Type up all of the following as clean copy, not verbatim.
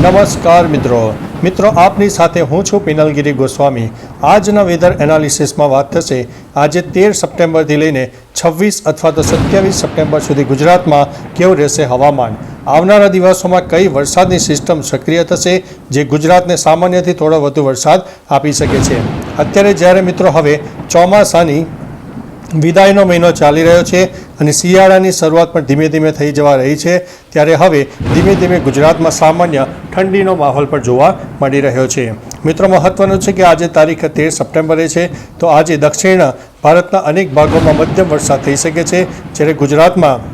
નમસ્કાર મિત્રો આપની સાથે હું છું પિનલગીરી ગોસ્વામી। આજના વેધર એનાલિસિસમાં વાત થશે આજે 13 સપ્ટેમ્બરથી લઈને 26 અથવા તો 27 સપ્ટેમ્બર સુધી ગુજરાતમાં કેવું રહેશે હવામાન। આવનારા દિવસોમાં કઈ વરસાદની સિસ્ટમ સક્રિય થશે જે ગુજરાતને સામાન્યથી થોડો વધુ વરસાદ આપી શકે છે। અત્યારે જ્યારે મિત્રો હવે ચોમાસાની વિદાયનો મહિનો ચાલી રહ્યો છે અને શિયાળાની શરૂઆત પણ ધીમે ધીમે થઈ જવા રહી છે, ત્યારે હવે ધીમે ધીમે ગુજરાતમાં સામાન્ય ઠંડીનો માહોલ પણ જોવા મળી રહ્યો છે। મિત્રો, મહત્વનું છે કે આજે તારીખ 13 સપ્ટેમ્બરે છે, તો આજે દક્ષિણ ભારતના અનેક ભાગોમાં મધ્યમ વરસાદ થઈ શકે છે, જ્યારે ગુજરાતમાં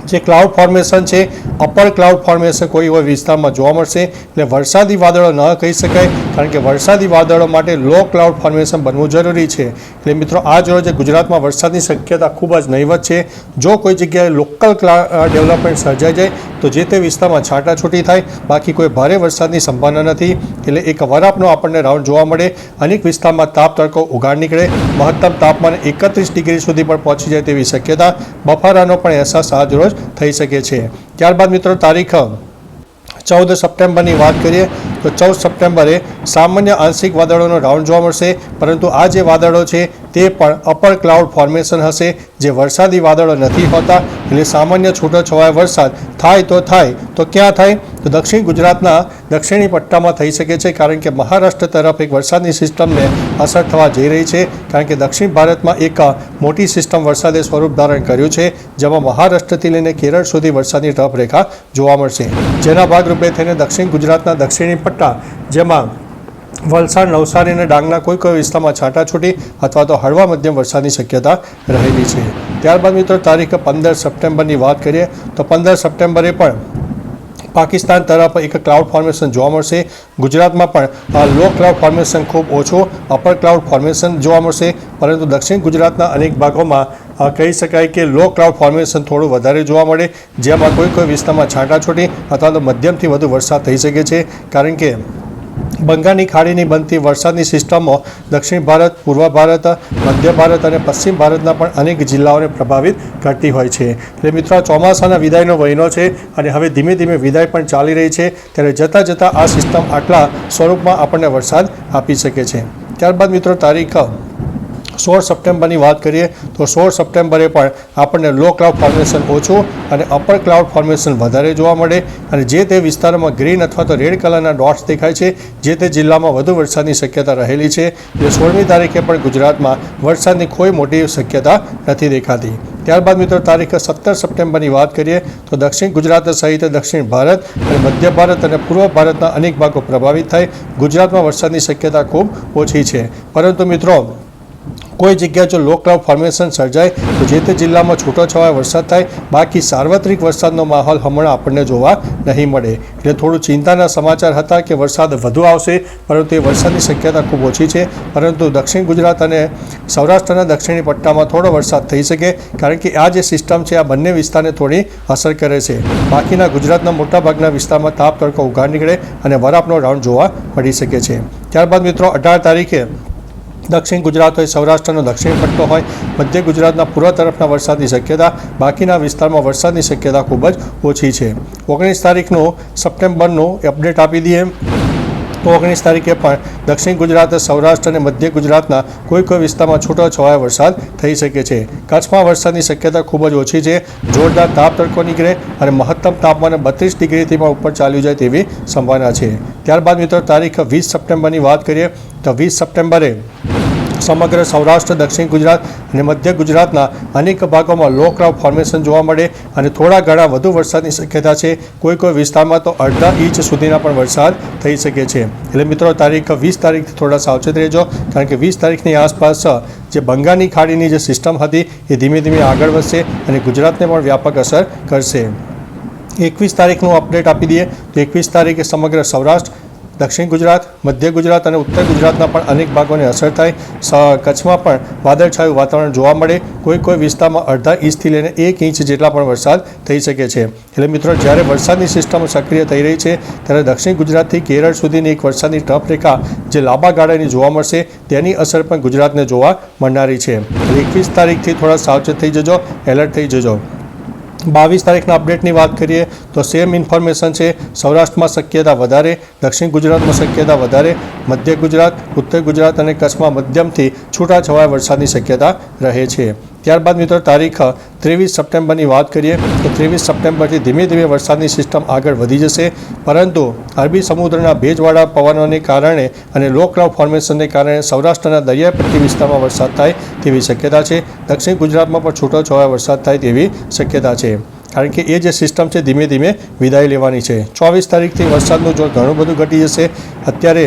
જે ક્લાઉડ ફોર્મેશન છે, અપર ક્લાઉડ ફોર્મેશન કોઈ વિસ્તારમાં જોવા મળશે, એટલે વરસાદી વાદળો ન કહી શકાય, કારણ કે વરસાદી વાદળો માટે લો ક્લાઉડ ફોર્મેશન બનવું જરૂરી છે। એટલે મિત્રો, આજ રોજ ગુજરાતમાં વરસાદની શક્યતા ખૂબ જ નહીવત છે। જો કોઈ જગ્યાએ લોકલ ડેવલપમેન્ટ સર્જાઈ જાય તો જે તે વિસ્તારમાં છાંટાછૂટી થાય, બાકી કોઈ ભારે વરસાદની સંભાવના નથી। એટલે એક વરાપનો આપણને રાઉન્ડ જોવા મળે, અનેક વિસ્તારમાં તાપ તડકો ઉગાડ નીકળે, મહત્તમ તાપમાન 31 ડિગ્રી સુધી પણ પહોંચી જાય તેવી શક્યતા, બફારાનો પણ અહેસાસ આજ રોજ થઈ શકે છે। ત્યારબાદ મિત્રો તારીખ 14 સપ્ટેમ્બરની વાત કરીએ તો 14 સપ્ટેમ્બરે સામાન્ય આંશિક વાદળોનો રાઉન્ડ જોવા મળશે, પરંતુ આ જે વાદળો છે તે પણ અપર ક્લાઉડ ફોર્મેશન હશે, જે વરસાદી વાદળો નથી હોતા। એટલે સામાન્ય છૂટોછવાયો વરસાદ થાય તો ક્યાં થાય, તો દક્ષિણ ગુજરાતના દક્ષિણી પટ્ટામાં થઈ શકે છે, કારણ કે મહારાષ્ટ્ર તરફ એક વરસાદની સિસ્ટમને અસર થવા જઈ રહી છે, કારણ કે દક્ષિણ ભારતમાં એક મોટી સિસ્ટમ વરસાદે સ્વરૂપ ધારણ કર્યું છે, જેમાં મહારાષ્ટ્રથી લઈને કેરળ સુધી વરસાદની ટફ રેખા જોવા મળશે, જેના ભાગરૂપે થઈને દક્ષિણ ગુજરાતના દક્ષિણી પટ્ટા, જેમાં વલસાડ, નવસારી અને ડાંગના કોઈ વિસ્તારમાં છાંટાછૂટી અથવા તો હળવા મધ્યમ વરસાદની શક્યતા રહેલી છે। ત્યારબાદ મિત્રો તારીખ 15 સપ્ટેમ્બરની વાત કરીએ તો 15 સપ્ટેમ્બરે પણ પાકિસ્તાન તરફ એક ક્લાઉડ ફોર્મેશન જોવા મળશે। ગુજરાતમાં પણ લો ક્લાઉડ ફોર્મેશન ખૂબ ઓછું, અપર ક્લાઉડ ફોર્મેશન જોવા મળશે, પરંતુ દક્ષિણ ગુજરાતના અનેક ભાગોમાં કહી શકાય કે લો ક્લાઉડ ફોર્મેશન થોડું વધારે જોવા મળે, જેમાં કોઈ વિસ્તારમાં છાંટાછૂટી અથવા તો મધ્યમથી વધુ વરસાદ થઈ શકે છે, કારણ કે બંગાળની ખાડીની બનતી વરસાદની સિસ્ટમો દક્ષિણ ભારત, પૂર્વ ભારત, મધ્ય ભારત અને પશ્ચિમ ભારતના પણ અનેક જિલ્લાઓને પ્રભાવિત કરતી હોય છે। એટલે મિત્રો, ચોમાસાના વિદાયનો મહિનો છે અને હવે ધીમે ધીમે વિદાય પણ ચાલી રહી છે, ત્યારે જતાં આ સિસ્ટમ આટલા સ્વરૂપમાં આપણને વરસાદ આપી શકે છે। ત્યારબાદ મિત્રો તારીખ 16 સપ્ટેમ્બરની વાત કરીએ તો 16 સપ્ટેમ્બરે પણ આપણને લો ક્લાઉડ ફોર્મેશન ઓછું અને અપર ક્લાઉડ ફોર્મેશન વધારે જોવા મળે, અને જે તે વિસ્તારોમાં ગ્રીન અથવા તો રેડ કલરના ડોટ્સ દેખાય છે, જે તે જિલ્લામાં વધુ વરસાદની શક્યતા રહેલી છે। એટલે 16મી તારીખે પણ ગુજરાતમાં વરસાદની કોઈ મોટી શક્યતા નથી દેખાતી। ત્યારબાદ મિત્રો તારીખ 17 સપ્ટેમ્બરની વાત કરીએ તો દક્ષિણ ગુજરાત સહિત દક્ષિણ ભારત અને મધ્ય ભારત અને પૂર્વ ભારતના અનેક ભાગો પ્રભાવિત થાય, ગુજરાતમાં વરસાદની શક્યતા ખૂબ ઓછી છે, પરંતુ મિત્રો કોઈ જગ્યાએ જો લો ક્લાઉડ ફોર્મેશન સર્જાય તો જે તે જિલ્લામાં છૂટોછવાયો વરસાદ થાય, બાકી સાર્વત્રિક વરસાદનો માહોલ હમણાં આપણને જોવા નહીં મળે। એટલે થોડું ચિંતાના સમાચાર હતા કે વરસાદ વધુ આવશે, પરંતુ એ વરસાદની શક્યતા ખૂબ ઓછી છે, પરંતુ દક્ષિણ ગુજરાત અને સૌરાષ્ટ્રના દક્ષિણી પટ્ટામાં થોડો વરસાદ થઈ શકે, કારણ કે આ જે સિસ્ટમ છે આ બંને વિસ્તારને થોડી અસર કરે છે। બાકીના ગુજરાતના મોટાભાગના વિસ્તારમાં તાપ તડકો ઉઘાડ નીકળે અને વરાપનો રાઉન્ડ જોવા મળી શકે છે। ત્યારબાદ મિત્રો 18 તારીખે દક્ષિણ ગુજરાત હોય, સૌરાષ્ટ્રનો દક્ષિણ પટ્ટો હોય, મધ્ય ગુજરાતના પૂર્વ તરફના વરસાદની શક્યતા, બાકીના વિસ્તારમાં વરસાદની શક્યતા ખૂબ જ ઓછી છે। 19 તારીખનું સપ્ટેમ્બરનું અપડેટ આપી દઈએ તો 19 તારીખે પણ દક્ષિણ ગુજરાત, સૌરાષ્ટ્ર અને મધ્ય ગુજરાતના કોઈ વિસ્તારમાં છૂટોછવાયો વરસાદ થઈ શકે છે। કચ્છમાં વરસાદની શક્યતા ખૂબ જ ઓછી છે, જોરદાર તાપ તડકો નીકળે અને મહત્તમ તાપમાન 32 ડિગ્રીથી પણ ઉપર ચાલ્યું જાય તેવી સંભાવના છે। ત્યારબાદ મિત્રો તારીખ 20 સપ્ટેમ્બરની વાત કરીએ તો 20 સપ્ટેમ્બરે સમગ્ર સૌરાષ્ટ્ર, દક્ષિણ ગુજરાત અને મધ્ય ગુજરાતના અનેક ભાગોમાં લો ક્લાઉડ ફોર્મેશન જોવા મળે અને થોડા ઘણા વધુ વરસાદની શક્યતા છે, કોઈ વિસ્તારમાં તો અડધા ઇંચ સુધીના પણ વરસાદ થઈ શકે છે। એટલે મિત્રો તારીખ 20 તારીખથી થોડા સાવચેત રહેજો, કારણ કે 20 તારીખની આસપાસ જે બંગાળની ખાડીની જે સિસ્ટમ હતી એ ધીમે ધીમે આગળ વધશે અને ગુજરાતને પણ વ્યાપક અસર કરશે। 21 તારીખનું અપડેટ આપી દઈએ તો 21 તારીખે સમગ્ર સૌરાષ્ટ્ર, દક્ષિણ ગુજરાત, મધ્ય ગુજરાત અને ઉત્તર ગુજરાતના પણ અનેક ભાગોને અસર થાય। કચ્છમાં પણ વાદળછાયું વાતાવરણ જોવા મળે, કોઈ વિસ્તારમાં અડધા ઇંચથી લઈને 1 ઇંચ જેટલા પણ વરસાદ થઈ શકે છે। એટલે મિત્રો, જ્યારે વરસાદની સિસ્ટમ સક્રિય થઈ રહી છે ત્યારે દક્ષિણ ગુજરાતથી કેરળ સુધીની એક વરસાદની ટફ રેખા જે લાંબા ગાળાની જોવા મળશે, તેની અસર પણ ગુજરાતને જોવા મળનારી છે। 21 તારીખથી થોડા સાવચેત થઈ જજો, એલર્ટ થઈ જજો। 22 તારીખના અપડેટની વાત કરીએ તો સેમ ઇન્ફોર્મેશન છે. સૌરાષ્ટ્રમાં શક્યતા વધારે, દક્ષિણ ગુજરાતમાં શક્યતા વધારે, મધ્ય ગુજરાત, ઉત્તર ગુજરાત અને કચ્છમાં મધ્યમથી છૂટાછવાયા વરસાદની શક્યતા રહે છે. ત્યારબાદ મિત્રો તારીખ 23 સપ્ટેમ્બરની વાત કરીએ તો 23 સપ્ટેમ્બરથી ધીમે ધીમે વરસાદની સિસ્ટમ આગળ વધી જશે, પરંતુ અરબી સમુદ્રના ભેજવાળા પવનોને કારણે અને લો ક્લાઉડ ફોર્મેશનને કારણે સૌરાષ્ટ્રના દરિયાઈ પટ્ટી વિસ્તારમાં વરસાદ થાય તેવી શક્યતા છે. દક્ષિણ ગુજરાતમાં પણ છૂટોછવાયો વરસાદ થાય તેવી શક્યતા છે, કારણ કે એ જે સિસ્ટમ છે ધીમે ધીમે વિદાય લેવાની છે. 24 તારીખથી વરસાદનું જોર ઘણું બધું ઘટી જશે. અત્યારે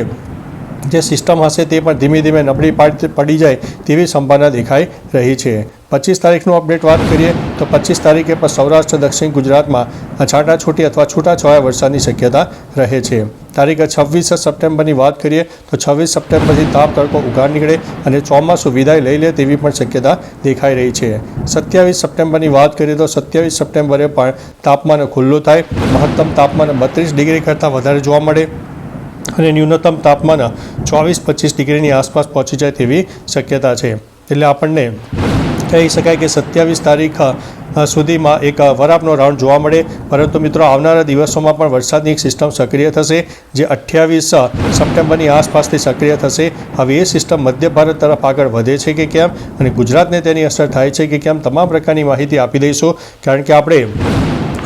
જે સિસ્ટમ હશે તે પણ ધીમે ધીમે નબળી પડી જાય તેવી સંભાવના દેખાઈ રહી છે. 25 તારીખનું અપડેટ વાત કરીએ તો 25 તારીખે પણ સૌરાષ્ટ્ર દક્ષિણ ગુજરાતમાં છાંટાછૂટી અથવા છૂટાછવાયા વરસાદની શક્યતા રહે છે. તારીખ 26 સપ્ટેમ્બરની વાત કરીએ તો 26 સપ્ટેમ્બરથી તાપ તડકો ઉઘાડ નીકળે અને ચોમાસું વિદાય લઈ લે તેવી પણ શક્યતા દેખાઈ રહી છે. 27 સપ્ટેમ્બરની વાત કરીએ તો 27 સપ્ટેમ્બરે પણ તાપમાન ખુલ્લું થાય, મહત્તમ તાપમાન 32 ડિગ્રી કરતાં વધારે જોવા મળે અને ન્યૂનતમ તાપમાન 24-25 ડિગ્રીની આસપાસ પહોંચી જાય તેવી શક્યતા છે. એટલે આપણને કહી શકાય કે 27 તારીખ સુધીમાં એક વરાપનો રાઉન્ડ જોવા મળે, પરંતુ મિત્રો આવનારા દિવસોમાં પણ વરસાદની એક સિસ્ટમ સક્રિય થશે જે 28 સપ્ટેમ્બરની આસપાસથી સક્રિય થશે. હવે એ સિસ્ટમ મધ્ય ભારત તરફ આગળ વધે છે કે કેમ અને ગુજરાતને તેની અસર થાય છે કે કેમ, તમામ પ્રકારની માહિતી આપી દઈશું, કારણ કે આપણે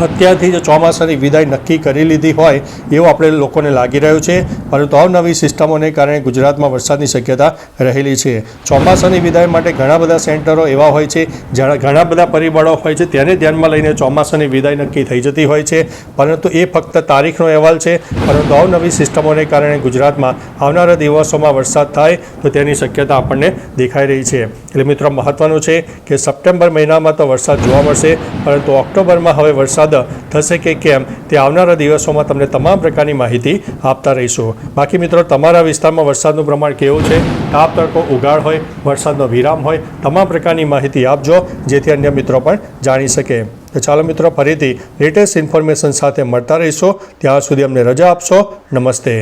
અત્યારથી જ ચોમાસાની વિદાય નક્કી કરી લીધી હોય એવું આપણે લોકોને લાગી રહ્યું છે, પરંતુ અવનવી સિસ્ટમોને કારણે ગુજરાતમાં વરસાદની શક્યતા રહેલી છે. ચોમાસાની વિદાય માટે ઘણા બધા સેન્ટરો એવા હોય છે જ્યાં ઘણા બધા પરિબળો હોય છે, તેને ધ્યાનમાં લઈને ચોમાસાની વિદાય નક્કી થઈ જતી હોય છે, પરંતુ એ ફક્ત તારીખનો અહેવાલ છે. પરંતુ અવનવી સિસ્ટમોને કારણે ગુજરાતમાં આવનારા દિવસોમાં વરસાદ થાય તો તેની શક્યતા આપણને દેખાઈ રહી છે. એટલે મિત્રો મહત્ત્વનું છે કે સપ્ટેમ્બર મહિનામાં તો વરસાદ જોવા મળશે, પરંતુ ઓક્ટોબરમાં હવે વરસાદ થશે કે કેમ તે આવનારા દિવસોમાં તમને તમામ પ્રકારની માહિતી આપતા રહીશું. બાકી મિત્રો તમારા વિસ્તારમાં વરસાદનું પ્રમાણ કેવું છે, તાપ તડકો ઉઘાડ હોય, વરસાદનો વિરામ હોય, તમામ પ્રકારની માહિતી આપજો જેથી અન્ય મિત્રો પણ જાણી શકે. તો ચાલો મિત્રો ફરીથી લેટેસ્ટ ઇન્ફોર્મેશન સાથે મળતા રહીશું. ત્યાં સુધી અમને રજા આપશો. નમસ્તે.